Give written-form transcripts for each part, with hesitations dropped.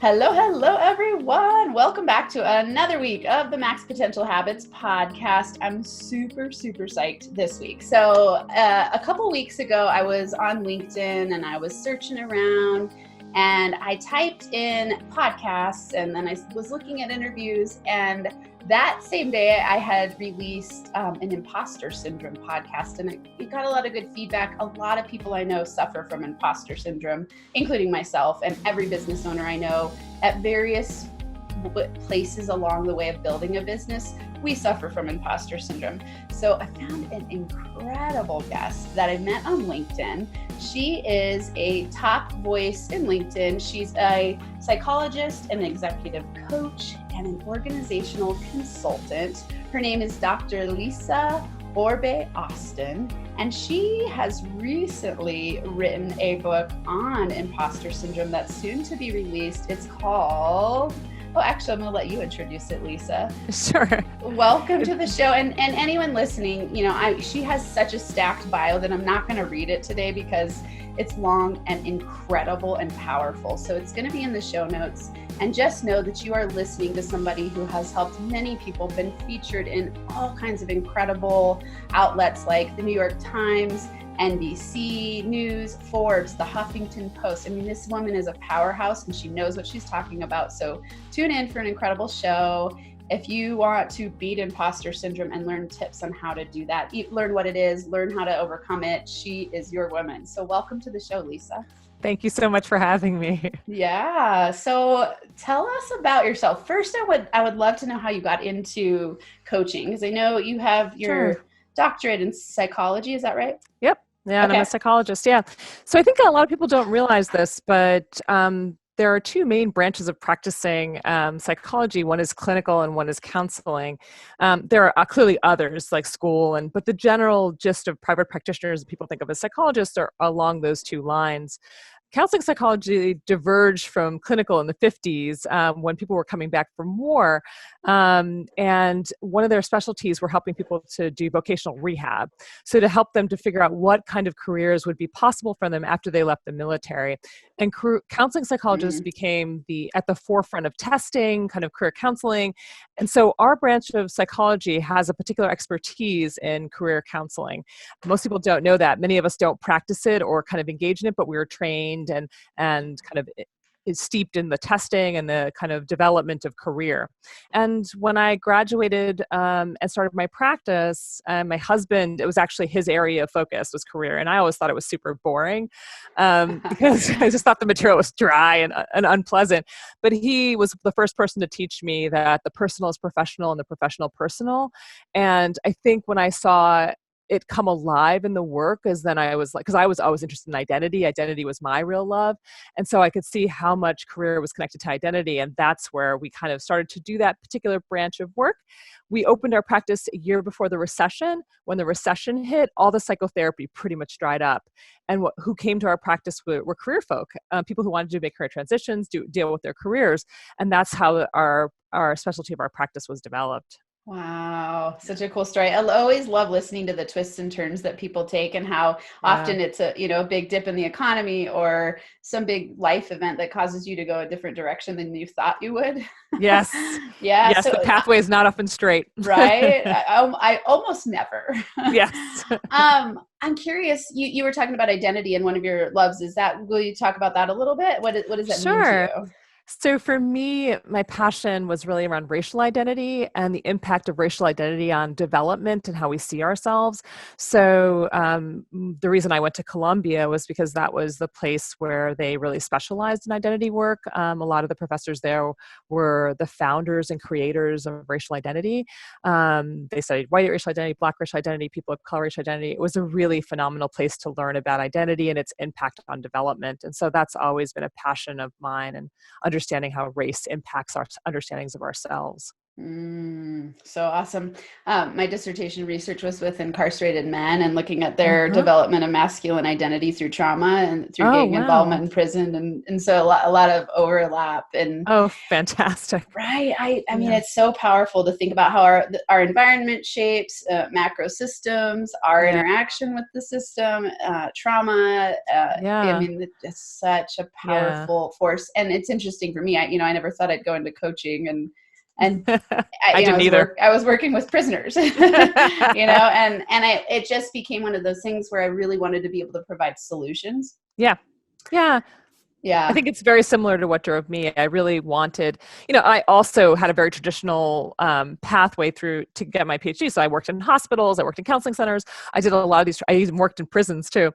Hello, hello, everyone. Welcome back to another week of the Max Potential Habits podcast. I'm super psyched this week. So a couple weeks ago, I was on LinkedIn and I was searching around and I typed in podcasts and then I was looking at interviews, and that same day I had released an Impostor Syndrome podcast, and it got a lot of good feedback. A lot of people I know suffer from imposter syndrome, including myself and every business owner I know at various places along the way of building a business. We suffer from imposter syndrome. So I found an incredible guest that I met on LinkedIn. She is a top voice in LinkedIn. She's a psychologist, an executive coach, and an organizational consultant. Her name is Dr. Lisa Orbé-Austin, and she has recently written a book on imposter syndrome that's soon to be released. It's called... Oh, actually, I'm going to let you introduce it, Lisa. Sure. Welcome to the show. And anyone listening, she has such a stacked bio that I'm not going to read it today because it's long and incredible and powerful. So it's going to be in the show notes. And just know that you are listening to somebody who has helped many people, been featured in all kinds of incredible outlets like the New York Times, NBC News, Forbes, the Huffington Post. I mean, this woman is a powerhouse and she knows what she's talking about. So tune in for an incredible show. If you want to beat imposter syndrome and learn tips on how to do that, learn what it is, learn how to overcome it, she is your woman. So welcome to the show, Lisa. Thank you so much for having me. Yeah. So tell us about yourself. First, I would love to know how you got into coaching, because I know you have your doctorate in psychology. Is that right? Yep. Yeah, and Okay. I'm a psychologist. Yeah. So I think a lot of people don't realize this, but there are two main branches of practicing psychology. One is clinical and one is counseling. There are clearly others like school, but the general gist of private practitioners people think of as psychologists are along those two lines. Counseling psychology diverged from clinical in the 50s when people were coming back from war. And one of their specialties were helping people to do vocational rehab. So to help them to figure out what kind of careers would be possible for them after they left the military. And counseling psychologists became at the forefront of testing, kind of career counseling. And so our branch of psychology has a particular expertise in career counseling. Most people don't know that. Many of us don't practice it or kind of engage in it, but we were trained and kind of is steeped in the testing and the kind of development of career. And when I graduated and started my practice, my husband, it was actually his area of focus was career. And I always thought it was super boring because I just thought the material was dry and unpleasant. But he was the first person to teach me that the personal is professional and the professional personal. And I think when I saw it come alive in the work is then I was like, because I was always interested in identity. Identity was my real love. And so I could see how much career was connected to identity. And that's where we kind of started to do that particular branch of work. We opened our practice a year before the recession. When the recession hit, all the psychotherapy pretty much dried up. And who came to our practice were career folk, people who wanted to make career transitions, deal with their careers. And that's how our specialty of our practice was developed. Wow. Such a cool story. I always love listening to the twists and turns that people take and how often it's a big dip in the economy or some big life event that causes you to go a different direction than you thought you would. Yes. Yeah. Yes. So, the pathway is not often straight. Right. I almost never. Yes. I'm curious, you were talking about identity and one of your loves. Will you talk about that a little bit? What does that mean to you? So for me, my passion was really around racial identity and the impact of racial identity on development and how we see ourselves. So the reason I went to Columbia was because that was the place where they really specialized in identity work. A lot of the professors there were the founders and creators of racial identity. They studied white racial identity, Black racial identity, people of color racial identity. It was a really phenomenal place to learn about identity and its impact on development. And so that's always been a passion of mine, and understanding how race impacts our understandings of ourselves. So awesome. My dissertation research was with incarcerated men and looking at their Uh-huh. development of masculine identity through trauma and through Oh, gang wow. involvement in prison. And so a lot of overlap. And Oh, fantastic. right. I mean, Yeah. it's so powerful to think about how our environment shapes macro systems, our Yeah. interaction with the system, trauma. I Yeah. mean, it's such a Yeah. powerful force. And it's interesting for me. I never thought I'd go into coaching and I didn't either. I was working with prisoners, and it just became one of those things where I really wanted to be able to provide solutions. Yeah. Yeah. I Yeah. think it's very similar to what drove me. I really wanted, I also had a very traditional pathway through to get my PhD. So I worked in hospitals, I worked in counseling centers. I did a lot of these, I even worked in prisons too.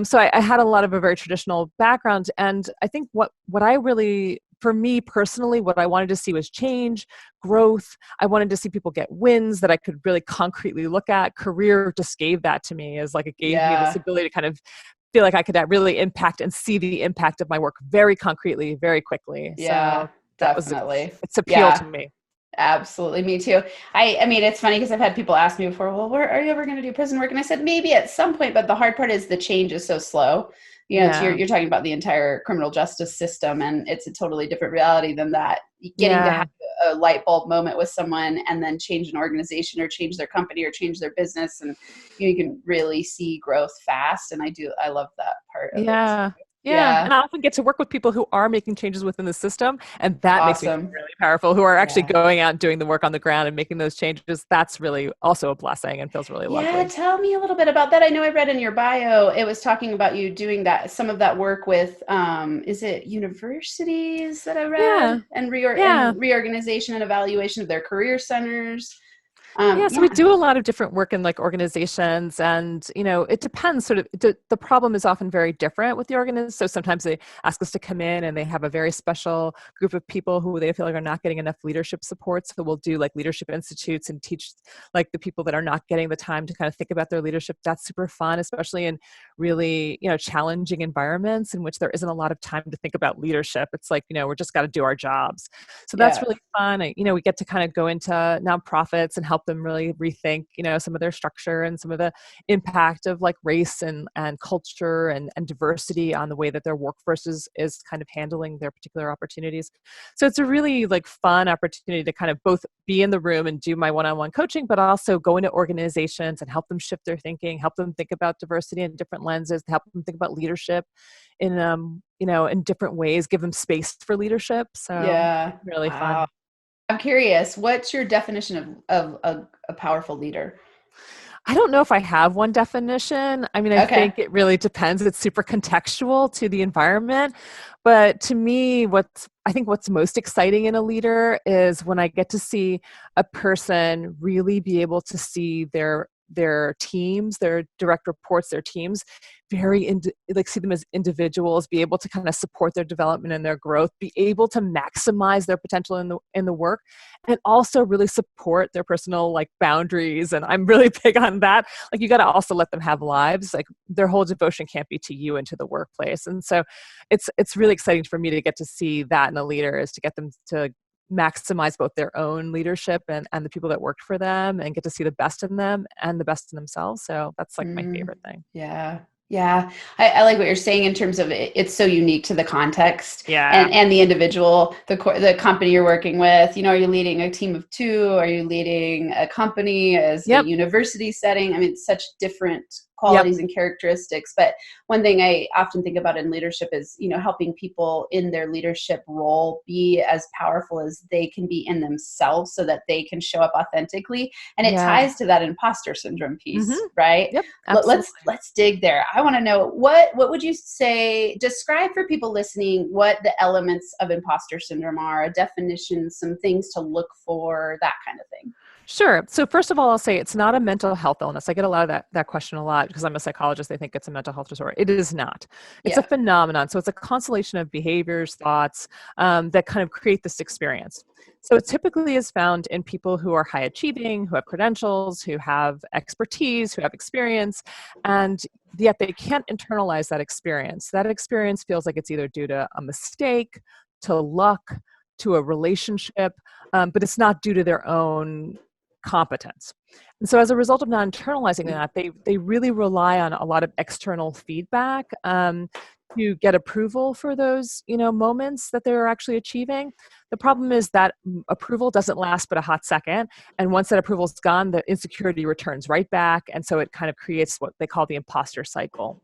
So I had a lot of a very traditional background. And I think what I really, for me personally, what I wanted to see was change, growth. I wanted to see people get wins that I could really concretely look at. Career just gave that to me, as like it gave me this Yeah. ability to kind of feel like I could really impact and see the impact of my work very concretely, very quickly. Yeah, So that was definitely. its appeal to Yeah, me. absolutely. Me too. I mean, it's funny because I've had people ask me before, well, where are you ever going to do prison work? And I said, maybe at some point, but the hard part is the change is so slow. Yeah. You're talking about the entire criminal justice system, and it's a totally different reality than that. Getting to Yeah. have a light bulb moment with someone and then change an organization or change their company or change their business. And you can really see growth fast. And I love that part of it. Yeah. Yeah. Yeah. And I often get to work with people who are making changes within the system. And that makes me feel Awesome. really powerful, who are actually Yeah. going out and doing the work on the ground and making those changes. That's really also a blessing and feels really Yeah, lovely. tell me a little bit about that. I know I read in your bio, it was talking about you doing some of that work with, is it universities that I Yeah. read, and Yeah. reorganization and evaluation of their career centers. Yeah, so we Yeah, do a lot of different work in like organizations, and it depends. Sort of the problem is often very different with the organization. So sometimes they ask us to come in, and they have a very special group of people who they feel like are not getting enough leadership support. So we'll do like leadership institutes and teach like the people that are not getting the time to kind of think about their leadership. That's super fun, especially in really challenging environments in which there isn't a lot of time to think about leadership. It's like we're just got to do our jobs. So that's yeah, really fun. We get to kind of go into nonprofits and help them really rethink, some of their structure and some of the impact of like race and culture and diversity on the way that their workforce is kind of handling their particular opportunities. So it's a really like fun opportunity to kind of both be in the room and do my one-on-one coaching, but also go into organizations and help them shift their thinking, help them think about diversity in different lenses, help them think about leadership in in different ways, give them space for leadership. So yeah. really Wow. fun. I'm curious, what's your definition of a powerful leader? I don't know if I have one definition. I mean, I Okay. think it really depends. It's super contextual to the environment. But to me, I think what's most exciting in a leader is when I get to see a person really be able to see their teams, their direct reports, their teams, like see them as individuals, be able to kind of support their development and their growth, be able to maximize their potential in the work, and also really support their personal like boundaries. And I'm really big on that. Like you got to also let them have lives. Like their whole devotion can't be to you and to the workplace. And so it's really exciting for me to get to see that in a leader, is to get them to maximize both their own leadership and the people that worked for them, and get to see the best in them and the best in themselves. So that's like my Mm, favorite thing. yeah. Yeah. I like what you're saying in terms of it's so unique to the context Yeah. and the individual, the company you're working with. Are you leading a team of two? Are you leading a company as a Yep. university setting? I mean, it's such different Yep. qualities and characteristics. But one thing I often think about in leadership is, helping people in their leadership role be as powerful as they can be in themselves so that they can show up authentically. And it Yeah. ties to that imposter syndrome piece, Mm-hmm. right? Yep. Absolutely. Let's dig there. I want to know what would you say, describe for people listening what the elements of imposter syndrome are, a definition, some things to look for, that kind of thing. Sure. So first of all, I'll say it's not a mental health illness. I get a lot of that question a lot because I'm a psychologist. They think it's a mental health disorder. It is not. It's a Yeah. phenomenon. So it's a constellation of behaviors, thoughts that kind of create this experience. So it typically is found in people who are high achieving, who have credentials, who have expertise, who have experience, and yet they can't internalize that experience. That experience feels like it's either due to a mistake, to luck, to a relationship, but it's not due to their own competence. And so as a result of not internalizing that, they really rely on a lot of external feedback to get approval for those, moments that they're actually achieving. The problem is that approval doesn't last but a hot second. And once that approval is gone, the insecurity returns right back. And so it kind of creates what they call the imposter cycle.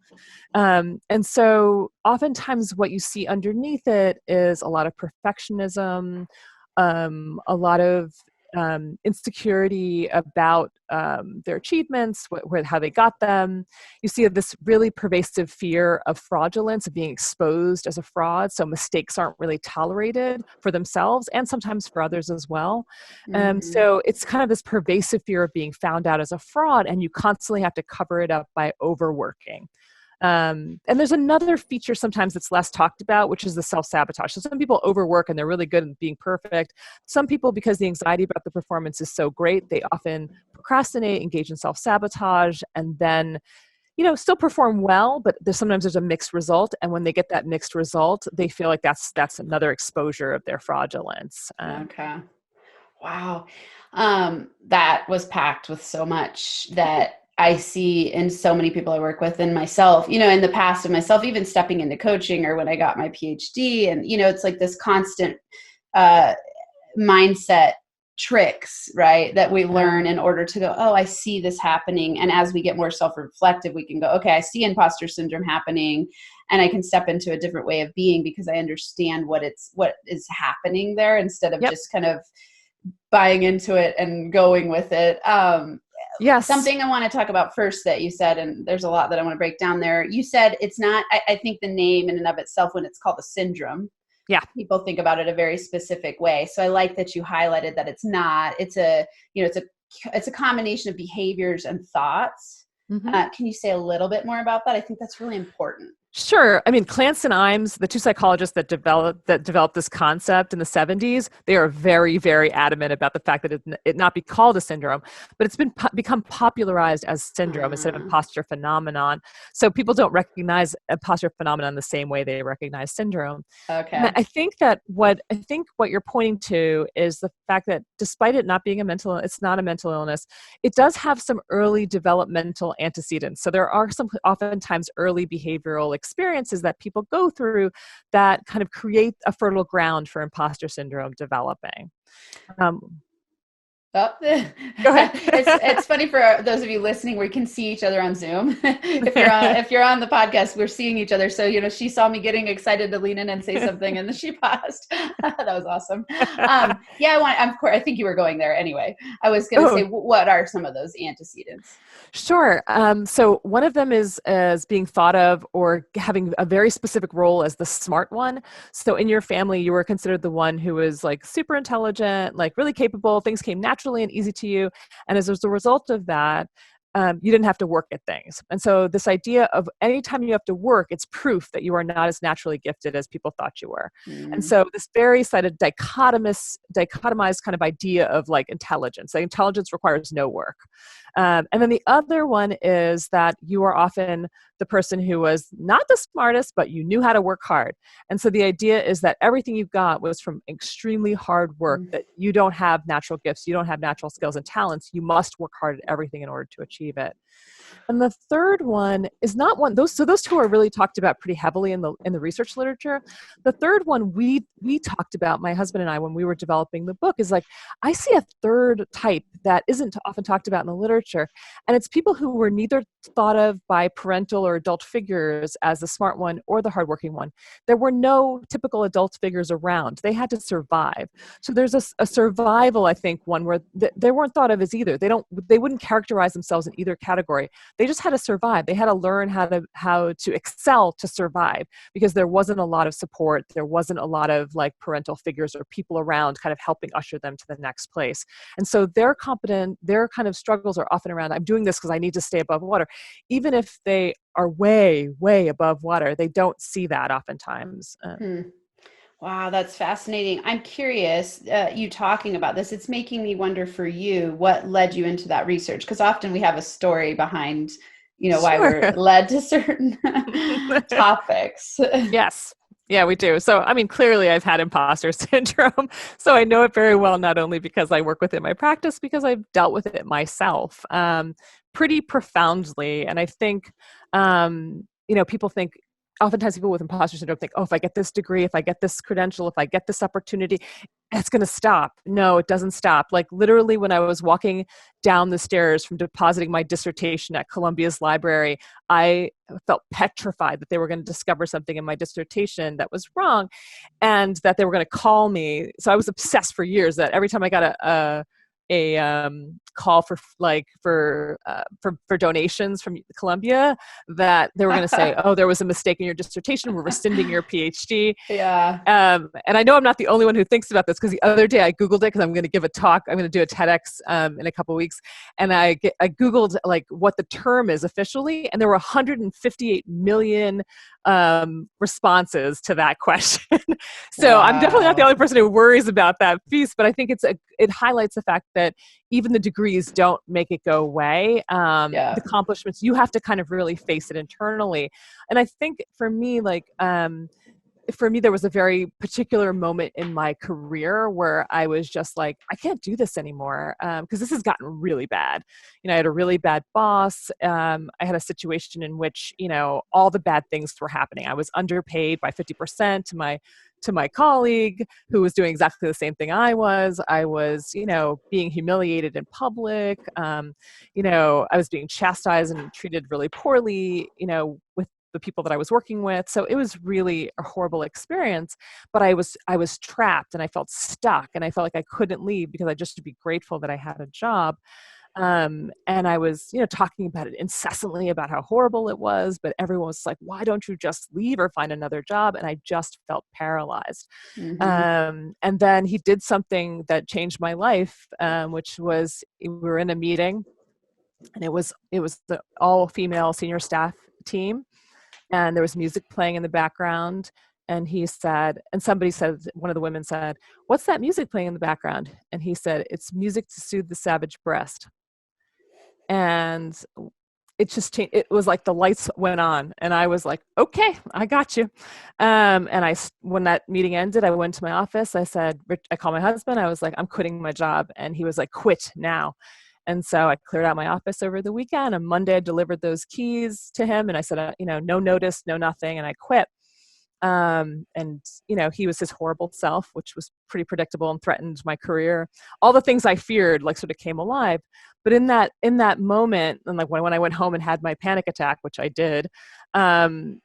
And so oftentimes what you see underneath it is a lot of perfectionism, a lot of insecurity about their achievements, how they got them. You see this really pervasive fear of fraudulence, of being exposed as a fraud. So mistakes aren't really tolerated for themselves and sometimes for others as well. So it's kind of this pervasive fear of being found out as a fraud, and you constantly have to cover it up by overworking. And there's another feature sometimes that's less talked about, which is the self-sabotage. So some people overwork and they're really good at being perfect. Some people, because the anxiety about the performance is so great, they often procrastinate, engage in self-sabotage, and then, still perform well, but sometimes there's a mixed result. And when they get that mixed result, they feel like that's another exposure of their fraudulence. Okay. Wow. That was packed with so much that I see in so many people I work with, and myself, in the past of myself, even stepping into coaching or when I got my PhD. And, it's like this constant mindset tricks, right, that we learn in order to go, oh, I see this happening. And as we get more self-reflective, we can go, okay, I see imposter syndrome happening, and I can step into a different way of being because I understand what is happening there, instead of just kind of buying into it and going with it. Yes. Something I want to talk about first that you said, and there's a lot that I want to break down there. You said it's not, I think the name in and of itself, when it's called a syndrome, people think about it a very specific way. So I like that you highlighted that it's not, it's a combination of behaviors and thoughts. Can you say a little bit more about that? I think that's really important. Sure. I mean, Clance and Imes, the two psychologists that developed this concept in the 70s, they are very, very adamant about the fact that it not be called a syndrome, but it's become popularized as syndrome instead of imposter phenomenon. So people don't recognize imposter phenomenon the same way they recognize syndrome. Okay. And I think what you're pointing to is the fact that despite it not being it's not a mental illness, it does have some early developmental antecedents. So there are some oftentimes early behavioral experiences that people go through that kind of create a fertile ground for imposter syndrome developing. Go ahead. It's funny for those of you listening, we can see each other on Zoom. If you're on the podcast, we're seeing each other. So, she saw me getting excited to lean in and say something, and then she paused. That was awesome. I think you were going there anyway. I was going to say, what are some of those antecedents? Sure. So one of them is as being thought of or having a very specific role as the smart one. So in your family, you were considered the one who was like super intelligent, like really capable. Things came naturally and easy to you. And as a result of that, you didn't have to work at things. And so this idea of anytime you have to work, it's proof that you are not as naturally gifted as people thought you were. And so this very dichotomized kind of idea of like intelligence. Like intelligence requires no work. And then the other one is that you are often the person who was not the smartest, but you knew how to work hard. And so the idea is that everything you got was from extremely hard work, that you don't have natural gifts, you don't have natural skills and talents. You must work hard at everything in order to achieve it. And the third one is not one, those two are really talked about pretty heavily in the research literature. The third one we talked about, my husband and I, when we were developing the book, is like, I see a third type that isn't often talked about in the literature. And it's people who were neither thought of by parental or adult figures as the smart one or the hardworking one. There were no typical adult figures around. They had to survive. So there's a survival, I think, one where they weren't thought of as either. They wouldn't characterize themselves in either category. They just had to survive. They had to learn how to excel to survive, because there wasn't a lot of support. There wasn't a lot of like parental figures or people around kind of helping usher them to the next place. And so their kind of struggles are often around, I'm doing this because I need to stay above water. Even if they are way, way above water, they don't see that oftentimes. Wow, that's fascinating. I'm curious, you talking about this, it's making me wonder for you, what led you into that research? Because often we have a story behind, why we're led to certain topics. Yes. Yeah, we do. So, I mean, clearly I've had imposter syndrome. So I know it very well, not only because I work with it in my practice, because I've dealt with it myself pretty profoundly. And I think, people think, oftentimes people with imposter syndrome think, oh, if I get this degree, if I get this credential, if I get this opportunity, it's going to stop. No, it doesn't stop. Like literally when I was walking down the stairs from depositing my dissertation at Columbia's library, I felt petrified that they were going to discover something in my dissertation that was wrong and that they were going to call me. So I was obsessed for years that every time I got a call for donations from Columbia, that they were going to say, oh, there was a mistake in your dissertation, we're rescinding your PhD. Yeah. And I know I'm not the only one who thinks about this, because the other day I Googled it, because I'm going to give a talk. I'm going to do a TEDx in a couple of weeks. And I Googled like what the term is officially, and there were 158 million responses to that question. So wow. I'm definitely not the only person who worries about that piece, but I think it highlights the fact that even the degrees don't make it go away. The accomplishments, you have to kind of really face it internally. And I think for me, there was a very particular moment in my career where I was just like, I can't do this anymore, because this has gotten really bad. I had a really bad boss. I had a situation in which, all the bad things were happening. I was underpaid by 50% to my colleague who was doing exactly the same thing I was. I was, being humiliated in public. I was being chastised and treated really poorly, with the people that I was working with. So it was really a horrible experience, but I was trapped and I felt stuck and I felt like I couldn't leave, because I just to be grateful that I had a job. And I was, talking about it incessantly about how horrible it was, but everyone was like, why don't you just leave or find another job? And I just felt paralyzed. Mm-hmm. And then he did something that changed my life, which was, we were in a meeting, and it was the all female senior staff team. And there was music playing in the background. And he said, and somebody said, one of the women said, what's that music playing in the background? And he said, it's music to soothe the savage breast. And it just changed. It was like the lights went on and I was like, okay, I got you. And when that meeting ended, I went to my office. I called my husband. I was like, I'm quitting my job. And he was like, quit now. And so I cleared out my office over the weekend. On Monday, I delivered those keys to him. And I said, no notice, no nothing. And I quit. And he was his horrible self, which was pretty predictable and threatened my career. All the things I feared sort of came alive. But in that moment, and when I went home and had my panic attack, which I did, I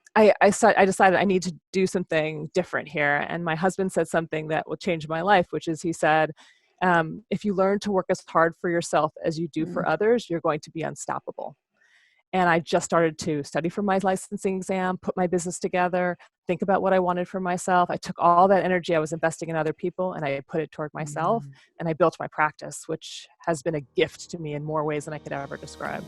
decided I need to do something different here. And my husband said something that will change my life, which is, he said, if you learn to work as hard for yourself as you do for others, you're going to be unstoppable. And I just started to study for my licensing exam, put my business together, think about what I wanted for myself. I took all that energy I was investing in other people and I put it toward myself, and I built my practice, which has been a gift to me in more ways than I could ever describe.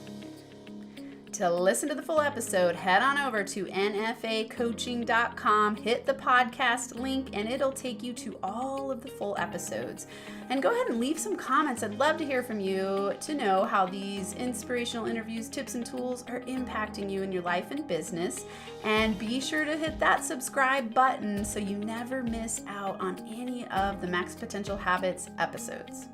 To listen to the full episode, head on over to nfacoaching.com, hit the podcast link, and it'll take you to all of the full episodes. And go ahead and leave some comments. I'd love to hear from you to know how these inspirational interviews, tips, and tools are impacting you in your life and business. And be sure to hit that subscribe button so you never miss out on any of the Max Potential Habits episodes.